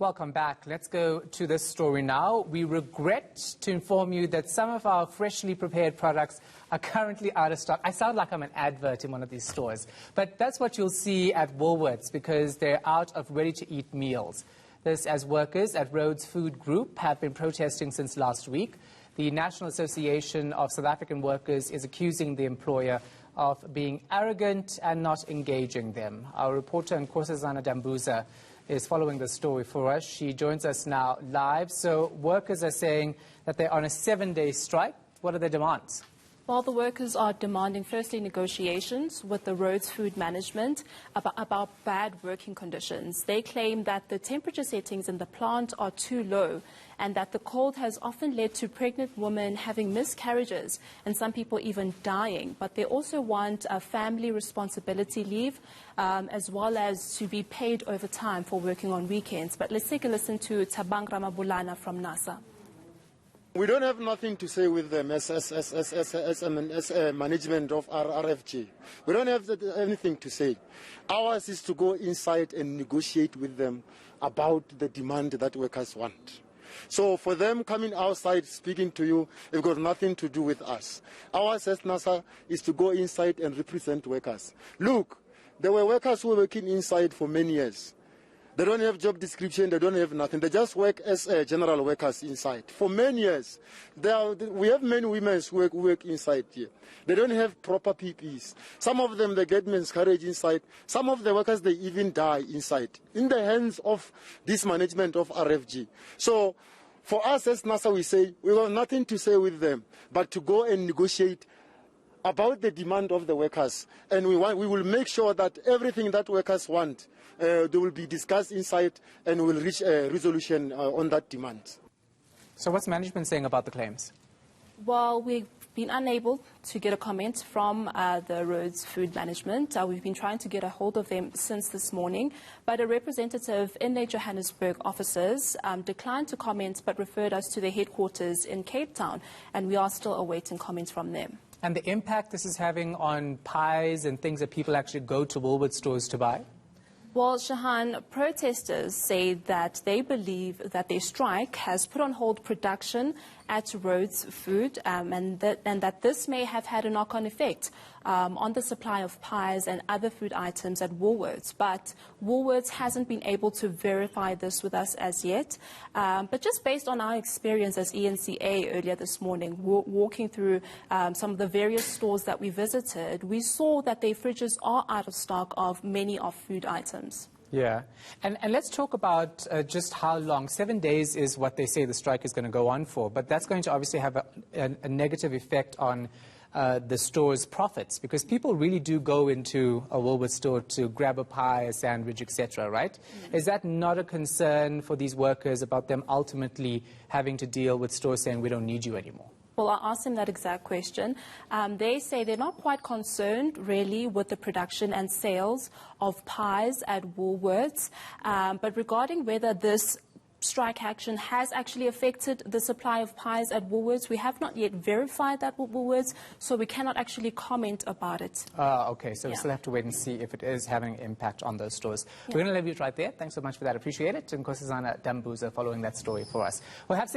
Welcome back. Let's go to this story now. We regret to inform you that some of our freshly prepared products are currently out of stock. I sound like I'm an advert in one of these stores, but that's what you'll see at Woolworths because they're out of ready-to-eat meals. This as workers at Rhodes Food Group have been protesting since last week. The National Association of South African Workers is accusing the employer of being arrogant and not engaging them. Our reporter Nkosazana Dambuza is following the story for us. She joins us now live. So workers are saying that they're on a 7-day strike. What are their demands? Well, the workers are demanding, firstly, negotiations with the Rhodes Food Management about bad working conditions. They claim that the temperature settings in the plant are too low and that the cold has often led to pregnant women having miscarriages and some people even dying. But they also want a family responsibility leave as well as to be paid overtime for working on weekends. But let's take a listen to Tabang Ramabulana from NASA. We don't have nothing to say with them as management of our RFG. We don't have anything to say. Ours is to go inside and negotiate with them about the demand that workers want. So for them coming outside speaking to you, it's got nothing to do with us. Ours as NASA is to go inside and represent workers. Look, there were workers who were working inside for many years. They don't have job description, they don't have nothing. They just work as general workers inside. For many years, we have many women who work inside here. They don't have proper PPEs. Some of them, they get miscarriage inside. Some of the workers, they even die inside, in the hands of this management of RFG. So for us as NASA, we say, we have nothing to say with them, but to go and negotiate about the demand of the workers. And we will make sure that everything that workers want, they will be discussed inside and we'll reach a resolution on that demand. So what's management saying about the claims? Well, we've been unable to get a comment from the Rhodes Food Management. We've been trying to get a hold of them since this morning, but a representative in their Johannesburg offices declined to comment but referred us to their headquarters in Cape Town, and we are still awaiting comments from them. And the impact this is having on pies and things that people actually go to Woolworths stores to buy? Well, Shahan, protesters say that they believe that their strike has put on hold production at Rhodes Food and that this may have had a knock-on effect on the supply of pies and other food items at Woolworths. But Woolworths hasn't been able to verify this with us as yet. But just based on our experience as eNCA earlier this morning, walking through some of the various stores that we visited, we saw that their fridges are out of stock of many of food items. Yeah. And let's talk about just how long. 7 days is what they say the strike is going to go on for, but that's going to obviously have a negative effect on the store's profits because people really do go into a Woolworths store to grab a pie, a sandwich, etc., right? Mm-hmm. Is that not a concern for these workers about them ultimately having to deal with stores saying we don't need you anymore? Well, I asked them that exact question. They say they're not quite concerned, really, with the production and sales of pies at Woolworths. But regarding whether this strike action has actually affected the supply of pies at Woolworths, we have not yet verified that with Woolworths, so we cannot actually comment about it. Okay, so we still have to wait and see if it is having an impact on those stores. Yeah. We're going to leave you right there. Thanks so much for that. Appreciate it. Nkosazana Dambuza following that story for us. We'll have